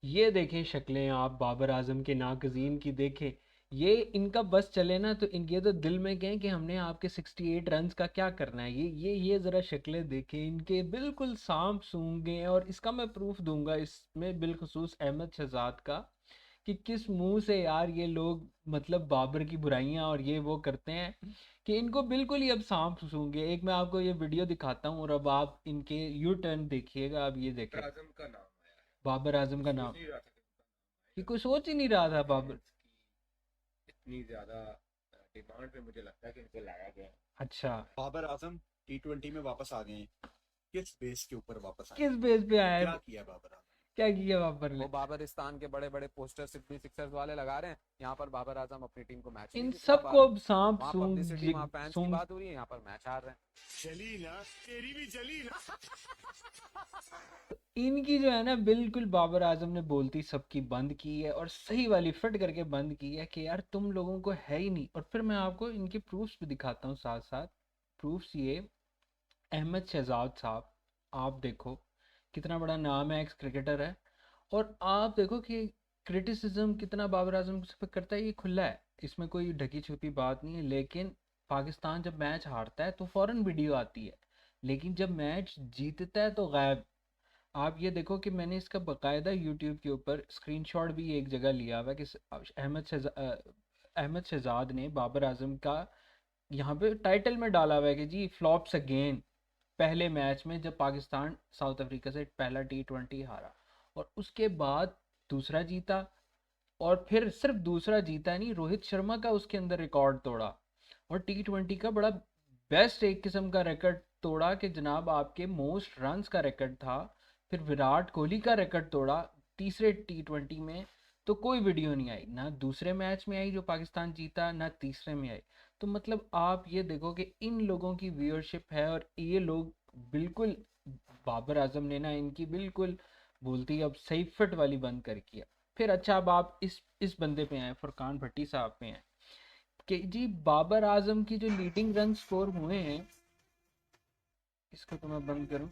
ये देखें शक्लें आप बाबर आजम के नाकजीन की देखें। ये इनका बस चले ना तो ये तो दिल में कहें कि हमने आपके 68 रन्स का क्या करना है। ये ज़रा शक्लें देखें इनके, बिल्कुल सांप सूंघे हैं। और इसका मैं प्रूफ दूंगा इसमें बिलखसूस अहमद शहजाद का, कि किस मुंह से यार ये लोग मतलब बाबर की बुराइयां और ये वो करते हैं, कि इनको बिल्कुल ही अब सांप सूंघे। एक मैं आपको ये वीडियो दिखाता हूँ और अब आप इनके यू टर्न देखिएगा। अब ये देखें आजम का नाम आया है। बाबर आजम का सोच नाम, नहीं रहा था कि उनका नाम कि आएगा। कोई सोच ही नहीं रहा था बाबर। फैंस की इतनी ज्यादा डिमांड पे मुझे लगता है कि इनको लाया गया है। अच्छा, बाबर आजम T20 में वापस आ गए हैं। किस बेस के ऊपर वापस आए किस हैं? बेस पे आया है? क्या किया बाबर आजम? क्या किया बाबर ने? वो बाबरिस्तान के बड़े बड़े पोस्टर सिक्सटी सिक्सर्स वाले लगा रहे हैं, यहाँ पर बाबर आजम अपनी टीम को मैच नहीं इन जितवा पा सबको रहे हैं। अब सांप वहां सूंघ पब्लिसिटी, वहां फैंस की सूंघ। बात हो रही है, यहाँ पर मैच हार रहे हैं। जली ना, तेरी भी जली ना। इनकी जो है ना बिल्कुल बाबर आजम ने बोलती सबकी बंद की है, और सही वाली फिट करके बंद की है कि यार तुम लोगों को है ही नहीं। और फिर मैं आपको इनके प्रूफ्स भी दिखाता हूँ साथ साथ। प्रूफ्स ये, अहमद शहजाद साहब, आप देखो कितना बड़ा नाम है, एक्स क्रिकेटर है। और आप देखो कि क्रिटिसिज्म कितना बाबर आजम पे करता है, ये खुला है, इसमें कोई ढकी छुपी बात नहीं है। लेकिन पाकिस्तान जब मैच हारता है तो फौरन वीडियो आती है, लेकिन जब मैच जीतता है तो गायब। आप ये देखो कि मैंने इसका बकायदा यूट्यूब के ऊपर स्क्रीनशॉट भी एक जगह लिया हुआ है कि अहमद शहजाद ने बाबर आजम का यहाँ पे टाइटल में डाला हुआ है कि जी फ्लॉप्स अगेन, पहले मैच में जब पाकिस्तान साउथ अफ्रीका से पहला T20 हारा और उसके बाद दूसरा जीता, और फिर सिर्फ दूसरा जीता नहीं, रोहित शर्मा का उसके अंदर रिकॉर्ड तोड़ा। और T20 का बड़ा बेस्ट एक किस्म का रिकॉर्ड तोड़ा कि जनाब आपके मोस्ट रन्स का रिकॉर्ड था। फिर विराट कोहली का रिकॉर्ड तोड़ा तीसरे T20 में। तो कोई वीडियो नहीं आई, ना दूसरे मैच में आई जो पाकिस्तान जीता, ना तीसरे में आई। तो मतलब आप ये देखो कि इन लोगों की व्यूअरशिप है, और ये लोग बिल्कुल बाबर आजम ने ना इनकी बिल्कुल बोलती अब सही फिट वाली बंद कर किया। फिर अच्छा, अब आप इस बंदे पे आए, फुरकान भट्टी साहब पे हैं, कि जी बाबर आजम की जो लीडिंग रन स्कोर हुए हैं, इसको तो मैं बंद करूं।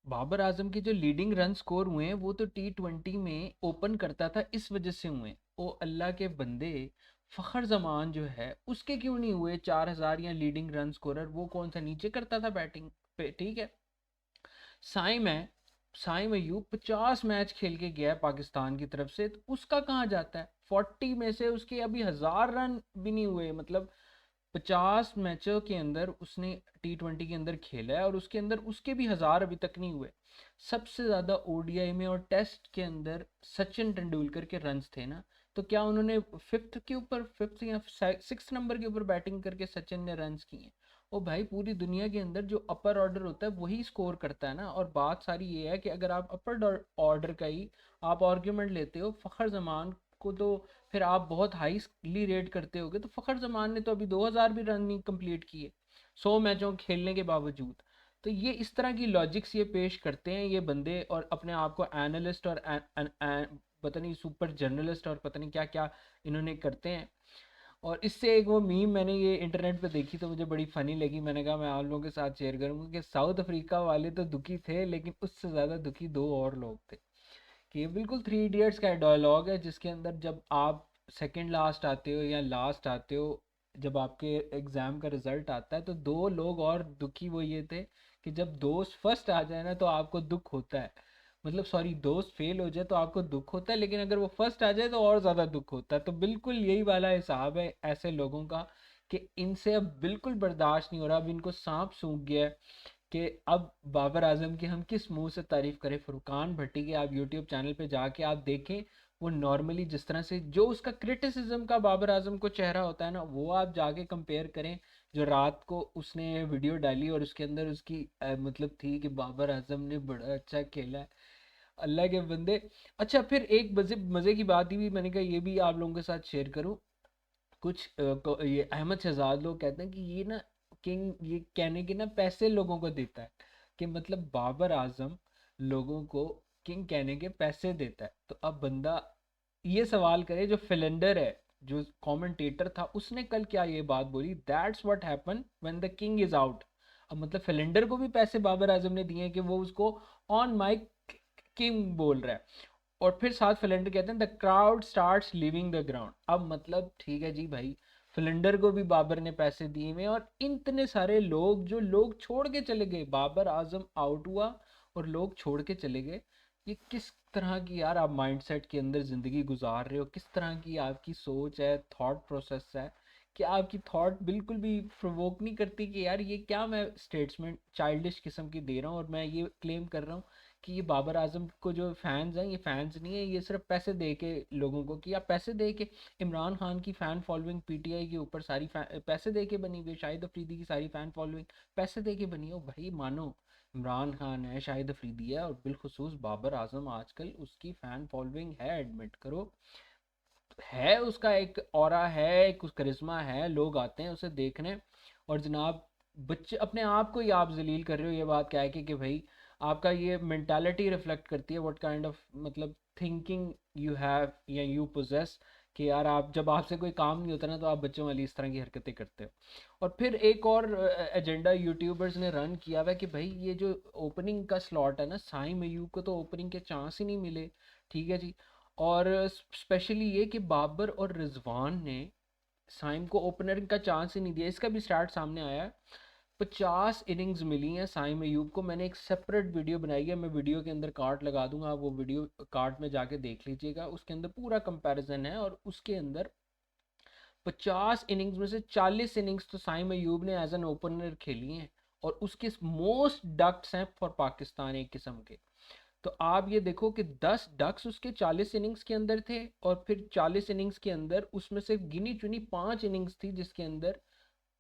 बाबर आजम के जो लीडिंग रन स्कोर हुए हैं वो तो T20 में ओपन करता था इस वजह से हुए हैं। ओ अल्लाह के बंदे, फखर जमान जो है उसके क्यों नहीं हुए 4,000 या लीडिंग रन स्कोरर? वो कौन सा नीचे करता था बैटिंग पे, ठीक है। साइम है, साइम अयूब 50 मैच खेल के गया है पाकिस्तान की तरफ से, तो उसका कहाँ जाता है? 40 में से उसके अभी 1,000 रन भी नहीं हुए, मतलब 50 मैचों के अंदर उसने T20 के अंदर खेला है और उसके अंदर उसके भी 1,000 अभी तक नहीं हुए। सबसे ज़्यादा ओडीआई में और टेस्ट के अंदर सचिन तेंदुलकर के रन्स थे ना, तो क्या उन्होंने फिफ्थ या सिक्स नंबर के ऊपर बैटिंग करके सचिन ने रन्स किए हैं? ओ भाई, पूरी दुनिया के अंदर जो अपर ऑर्डर होता है वही स्कोर करता है ना। और बात सारी ये है कि अगर आप अपर ऑर्डर का ही आप आर्ग्यूमेंट लेते हो, फ़खर जमान को तो फिर आप बहुत हाईली रेट करते होगे, तो फ़खर जमान ने तो अभी 2,000 भी रन नहीं कंप्लीट किए 100 मैचों खेलने के बावजूद। तो ये इस तरह की लॉजिक्स ये पेश करते हैं ये बंदे, और अपने आप को एनालिस्ट और पता नहीं सुपर जर्नलिस्ट और पता नहीं क्या क्या इन्होंने करते हैं। और इससे एक वो मीम मैंने ये इंटरनेट पे देखी तो मुझे बड़ी फ़नी लगी, मैंने कहा मैं आप लोगों के साथ शेयर करूँगा, कि साउथ अफ्रीका वाले तो दुखी थे लेकिन उससे ज़्यादा दुखी दो और लोग थे। कि ये बिल्कुल थ्री इडियट्स का डायलॉग है, जिसके अंदर जब आप सेकंड लास्ट आते हो या लास्ट आते हो, जब आपके एग्ज़ाम का रिज़ल्ट आता है, तो दो लोग और दुखी वो ये थे कि जब दोस्त फर्स्ट आ जाए ना तो आपको दुख होता है, मतलब सॉरी दोस्त फेल हो जाए तो आपको दुख होता है, लेकिन अगर वो फर्स्ट आ जाए तो और ज़्यादा दुख होता है। तो बिल्कुल यही वाला हिसाब है ऐसे लोगों का, कि इनसे अब बिल्कुल बर्दाश्त नहीं हो रहा, अब इनको सांप सूंघ गया है। कि अब बाबर आजम की हम किस मुंह से तारीफ करें। फुरकान भट्टी के आप यूट्यूब चैनल पे जाके आप देखें, वो नॉर्मली जिस तरह से जो उसका क्रिटिसिज्म का बाबर आजम को चेहरा होता है ना, वो आप जाके कंपेयर करें। जो रात को उसने वीडियो डाली और उसके अंदर उसकी मतलब थी कि बाबर आजम ने बड़ा अच्छा खेला है, अल्लाह के बंदे। अच्छा, फिर एक मज़े मज़े की बात ही भी मैंने कहा ये भी आप लोगों के साथ शेयर करूं। कुछ ये अहमद शहजाद लोग कहते हैं कि ये ना किंग, ये कहने के ना पैसे लोगों को देता है, कि मतलब बाबर आजम लोगों को किंग कहने के पैसे देता है। तो अब बंदा ये सवाल करे, जो फिलेंडर है, जो कमेंटेटर था, उसने कल क्या ये बात बोली, that's what happen when the king is out. अब मतलब फिलेंडर को भी पैसे बाबर आजम ने दिए हैं कि वो उसको ऑन माइक किंग बोल रहा है। और फिर साथ फिलेंडर कहते हैं the crowd starts leaving the ground. अब मतलब ठीक है जी भाई, फिलेंडर को भी बाबर ने पैसे दिए हुए और इतने सारे लोग जो लोग छोड़ के चले गए, बाबर आजम आउट हुआ और लोग छोड़ के चले गए। ये किस तरह की यार आप माइंडसेट के अंदर ज़िंदगी गुजार रहे हो, किस तरह की आपकी सोच है, थॉट प्रोसेस है, कि आपकी थॉट बिल्कुल भी प्रोवोक नहीं करती कि यार ये क्या मैं स्टेटमेंट चाइल्डिश किस्म की दे रहा हूँ और मैं ये क्लेम कर रहा हूँ कि ये बाबर आजम को जो फैंस हैं ये फैंस नहीं है, ये सिर्फ पैसे दे के लोगों को, कि आप पैसे दे के इमरान खान की फ़ैन फॉलोइंग पीटीआई के ऊपर सारी पैसे दे के बनी हुई है, शाहिद अफरीदी की सारी फ़ैन फॉलोइंग पैसे दे के बनी है। ओ भाई मानो, इमरान खान है, शाहिद अफरीदी है और बिलखुसूस बाबर आजम आजकल उसकी फ़ैन फॉलोइंग है, एडमिट करो है, उसका एक ऑरा है, एक करिश्मा है, लोग आते हैं उसे देखने। और जनाब बच्चे अपने आप को ही आप जलील कर रहे हो ये बात कह के कि भाई आपका ये मेंटालिटी रिफ्लेक्ट करती है व्हाट काइंड ऑफ मतलब थिंकिंग यू हैव या यू पोजेस, कि यार आप जब आपसे कोई काम नहीं होता ना तो आप बच्चों वाली इस तरह की हरकतें करते हो। और फिर एक और एजेंडा यूट्यूबर्स ने रन किया हुआ है कि भाई ये जो ओपनिंग का स्लॉट है ना, साइम अयूब को तो ओपनिंग के चांस ही नहीं मिले, ठीक है जी। और स्पेशली ये कि बाबर और रिजवान ने साइम को ओपनर का चांस ही नहीं दिया। इसका भी स्टार्ट सामने आया है, 50 इनिंग्स मिली हैं साइम अयूब को। मैंने एक सेपरेट वीडियो बनाई है, मैं वीडियो के अंदर कार्ड लगा दूंगा, आप वो वीडियो कार्ड में जाके देख लीजिएगा, उसके अंदर पूरा कंपैरिजन है। और उसके अंदर 50 इनिंग्स में से 40 इनिंग्स तो साइम अयूब ने एज एन ओपनर खेली हैं और उसके मोस्ट डक्स हैं फॉर पाकिस्तान एक किस्म के। तो आप ये देखो कि 10 डक्स उसके 40 इनिंग्स के अंदर थे और फिर 40 इनिंग्स के अंदर उसमें से गिनी चुनी 5 इनिंग्स थी जिसके अंदर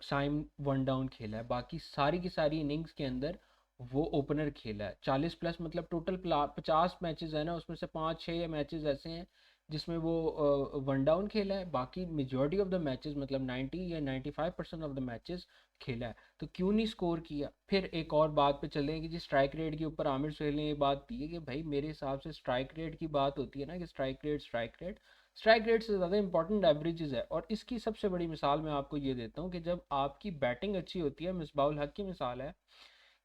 साइम वन डाउन खेला है, बाकी सारी की सारी इनिंग्स के अंदर वो ओपनर खेला है। 40 प्लस मतलब टोटल 50 मैचेस है ना, उसमें से 5-6 मैचेस ऐसे हैं जिसमें वो वन डाउन खेला है, बाकी मेजॉरिटी ऑफ द मैचेस मतलब 90 या 95% ऑफ द मैचेस खेला है। तो क्यों नहीं स्कोर किया। फिर एक और बात पे चले कि जी स्ट्राइक रेट के ऊपर आमिर सुहेल ने ये बात दी है कि भाई मेरे हिसाब से स्ट्राइक रेट की बात होती है ना कि स्ट्राइक रेट से ज़्यादा इंपॉर्टेंट एवरेजेस है। और इसकी सबसे बड़ी मिसाल मैं आपको ये देता हूँ कि जब आपकी बैटिंग अच्छी होती है, मिसबाउल हक की मिसाल है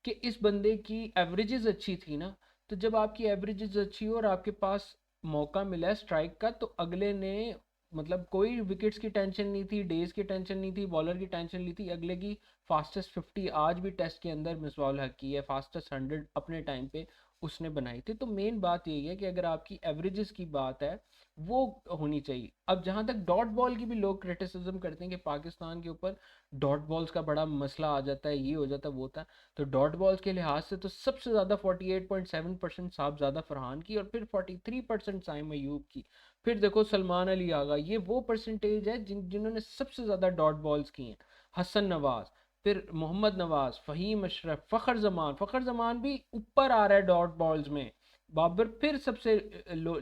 कि इस बंदे की एवरेजेस अच्छी थी ना, तो जब आपकी एवरेजेस अच्छी हो और आपके पास मौका मिला है स्ट्राइक का, तो अगले ने मतलब कोई विकेट्स की टेंशन नहीं थी, डेज की टेंशन नहीं थी, बॉलर की टेंशन नहीं थी, अगले की फास्टेस्ट 50 आज भी टेस्ट के अंदर मिसबाउल हक की है, फास्टेस्ट 100 अपने टाइम पे उसने बनाई थी। तो मेन बात यही है कि अगर आपकी एवरेजेस की बात है वो होनी चाहिए। अब जहाँ तक डॉट बॉल की भी लोग क्रिटिसिज्म करते हैं कि पाकिस्तान के ऊपर डॉट बॉल्स का बड़ा मसला आ जाता है, ये हो जाता है वो होता है, तो डॉट बॉल्स के लिहाज से तो सबसे ज़्यादा 48.7% साहबजादा फरहान की और फिर 43% साइम अयूब की। फिर देखो सलमान अली आगा, ये वो परसेंटेज है जिन्होंने सबसे ज़्यादा डॉट बॉल्स की हैं। हसन नवाज, फिर मोहम्मद नवाज, फ़हीम अशरफ, फ़खर जमान भी ऊपर आ रहा है डॉट बॉल्स में, बाबर फिर सबसे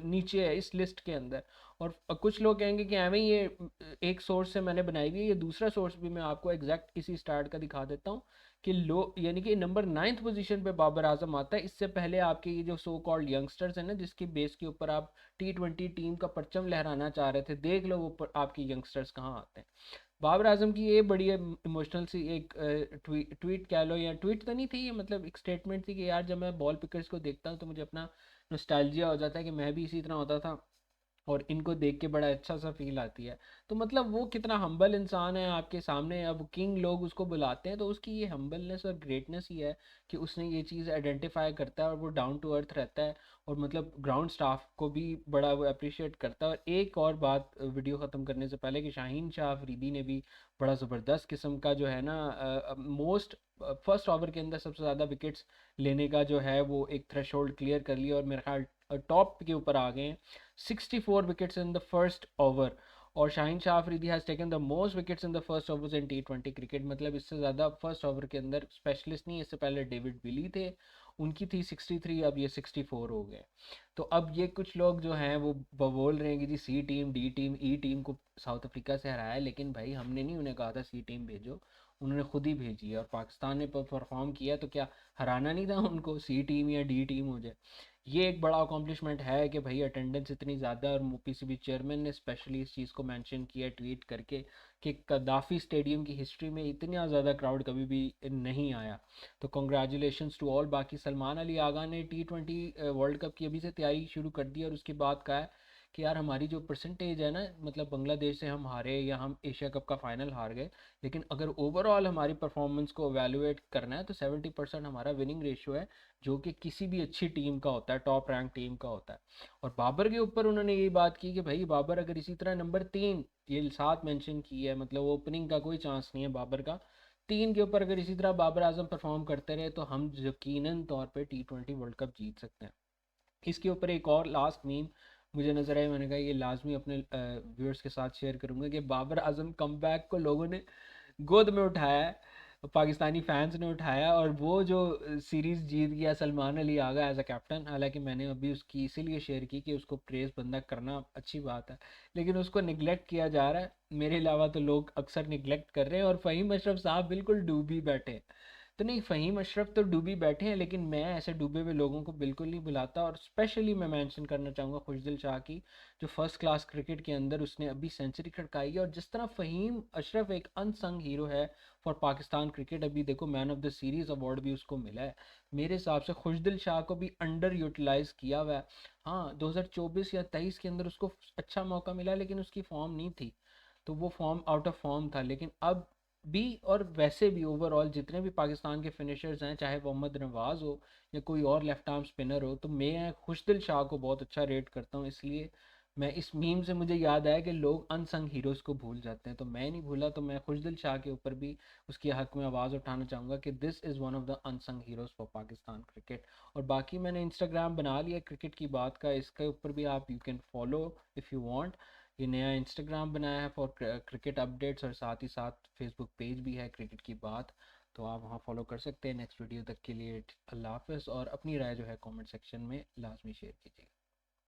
नीचे है इस लिस्ट के अंदर। और कुछ लोग कहेंगे कि एवं ये एक सोर्स से मैंने बनाई हुई है, ये दूसरा सोर्स भी मैं आपको एग्जैक्ट इसी स्टार्ट का दिखा देता हूँ कि यानी कि नंबर 9th पोजीशन पे बाबर आजम आता है। इससे पहले आपके ये जो सो कॉल्ड यंगस्टर्स हैं ना, जिसके बेस के ऊपर आप T20 टीम का परचम लहराना चाह रहे थे, देख लो वो आपके यंगस्टर्स कहाँ आते हैं। बाबर आजम की ये बड़ी इमोशनल सी एक ट्वीट कह लो, या ट्वीट तो नहीं थी ये, मतलब एक स्टेटमेंट थी कि यार जब मैं बॉल पिकर्स को देखता हूँ तो मुझे अपना नॉस्टैल्जिया हो जाता है कि मैं भी इसी तरह होता था और इनको देख के बड़ा अच्छा सा फील आती है। तो मतलब वो कितना हम्बल इंसान है आपके सामने, अब किंग लोग उसको बुलाते हैं, तो उसकी ये हम्बलनेस और ग्रेटनेस ही है कि उसने ये चीज़ आइडेंटिफाई करता है और वो डाउन टू अर्थ रहता है और मतलब ग्राउंड स्टाफ को भी बड़ा वो अप्रिशिएट करता है। और एक और बात वीडियो ख़त्म करने से पहले कि शाहीन शाह अफरीदी ने भी बड़ा ज़बरदस्त किस्म का जो है ना मोस्ट फर्स्ट ओवर के अंदर सबसे ज़्यादा विकेट्स लेने का जो है वो एक थ्रेशोल्ड क्लियर कर लिया और मेरे ख्याल टॉप के ऊपर आ गए हैं, 64 wickets in the first over. और Shaheen Shah Afridi has taken the most wickets in the first overs in T20 cricket, मतलब इससे ज़्यादा फर्स्ट ओवर के अंदर स्पेशलिस्ट नहीं, इससे पहले डेविड विली थे, उनकी थी 63, अब ये 64 हो गए। तो अब ये कुछ लोग जो हैं वो बोल रहे हैं कि जी सी टीम, डी टीम, ई टीम को साउथ अफ्रीका से हराया, लेकिन भाई हमने नहीं उन्हें कहा था सी टीम भेजो, उन्होंने खुद ही भेजी है और पाकिस्तान ने परफॉर्म किया, तो क्या हराना नहीं था उनको, सी टीम या डी टीम हो जाए। ये एक बड़ा अकॉम्प्लिशमेंट है कि भाई अटेंडेंस इतनी ज़्यादा, और पीसीबी चेयरमैन ने स्पेशली इस चीज़ को मेंशन किया ट्वीट करके कि कदाफ़ी स्टेडियम की हिस्ट्री में इतना ज़्यादा क्राउड कभी भी नहीं आया। तो कॉन्ग्रेचुलेशंस टू ऑल। बाकी सलमान अली आगा ने T20 वर्ल्ड कप की अभी से तैयारी शुरू कर दी, और उसके बाद कहा है कि यार हमारी जो परसेंटेज है ना, मतलब बांग्लादेश से हम हारे या हम एशिया कप का फाइनल हार गए, लेकिन अगर ओवरऑल हमारी परफॉर्मेंस को एवेलुएट करना है तो 70% हमारा विनिंग रेशियो है, जो कि किसी भी अच्छी टीम का होता है, टॉप रैंक टीम का होता है। और बाबर के ऊपर उन्होंने यही बात की कि भाई बाबर अगर इसी तरह नंबर 3, ये 7 मेंशन की है, मतलब ओपनिंग का कोई चांस नहीं है बाबर का, 3 के ऊपर अगर इसी तरह बाबर आजम परफॉर्म करते रहे तो हम यकीनन तौर पे T20 वर्ल्ड कप जीत सकते हैं। इसके ऊपर एक और लास्ट मीम मुझे नज़र आई, मैंने कहा ये लाजमी अपने व्यूअर्स के साथ शेयर करूंगा, कि बाबर आजम कमबैक को लोगों ने गोद में उठाया है, पाकिस्तानी फैंस ने उठाया, और वो जो सीरीज़ जीत गया Salman Ali Agha as a captain. हालांकि मैंने अभी उसकी इसीलिए शेयर की कि उसको प्रेस बंदा करना अच्छी बात है, लेकिन उसको निगलेक्ट किया जा रहा है। मेरे अलावा तो लोग अक्सर निगलेक्ट कर रहे हैं, और फ़हीम अशरफ साहब बिल्कुल डूबी बैठे हैं। तो नहीं, फ़हीम अशरफ तो डूबी बैठे हैं, लेकिन मैं ऐसे डूबे हुए लोगों को बिल्कुल नहीं बुलाता। और स्पेशली मैं मेंशन करना चाहूँगा खुशदिल शाह की, जो फर्स्ट क्लास क्रिकेट के अंदर उसने अभी सेंचुरी खड़काई है। और जिस तरह फ़हीम अशरफ एक अनसंग हीरो है फॉर पाकिस्तान क्रिकेट, अभी देखो man of the series award भी उसको मिला है। मेरे हिसाब से खुशदिल शाह को भी अंडर यूटिलाइज किया हुआ है। हाँ, 2024 या 23 के अंदर उसको अच्छा मौका मिला, लेकिन उसकी फॉर्म नहीं थी, तो वो फॉर्म आउट ऑफ फॉर्म था। लेकिन अब भी, और वैसे भी ओवरऑल जितने भी पाकिस्तान के फिनिशर्स हैं, चाहे मोहम्मद नवाज हो या कोई और लेफ्ट आर्म स्पिनर हो, तो मैं खुशदिल शाह को बहुत अच्छा रेट करता हूँ। इसलिए मैं इस मीम से मुझे याद आया कि लोग अनसंग हीरोज़ को भूल जाते हैं, तो मैं नहीं भूला, तो मैं खुशदिल शाह के ऊपर भी उसके हक में आवाज़ उठाना चाहूँगा कि this is one of the unsung heroes for Pakistan cricket. और बाकी मैंने इंस्टाग्राम बना लिया क्रिकेट की बात का, इसके ऊपर भी आप you can follow if you want. ये नया इंस्टाग्राम बनाया है फॉर क्रिकेट अपडेट्स, और साथ ही साथ फेसबुक पेज भी है क्रिकेट की बात, तो आप वहाँ फॉलो कर सकते हैं। नेक्स्ट वीडियो तक के लिए अल्लाह हाफ़िज़, और अपनी राय जो है कमेंट सेक्शन में लाजमी शेयर कीजिएगा।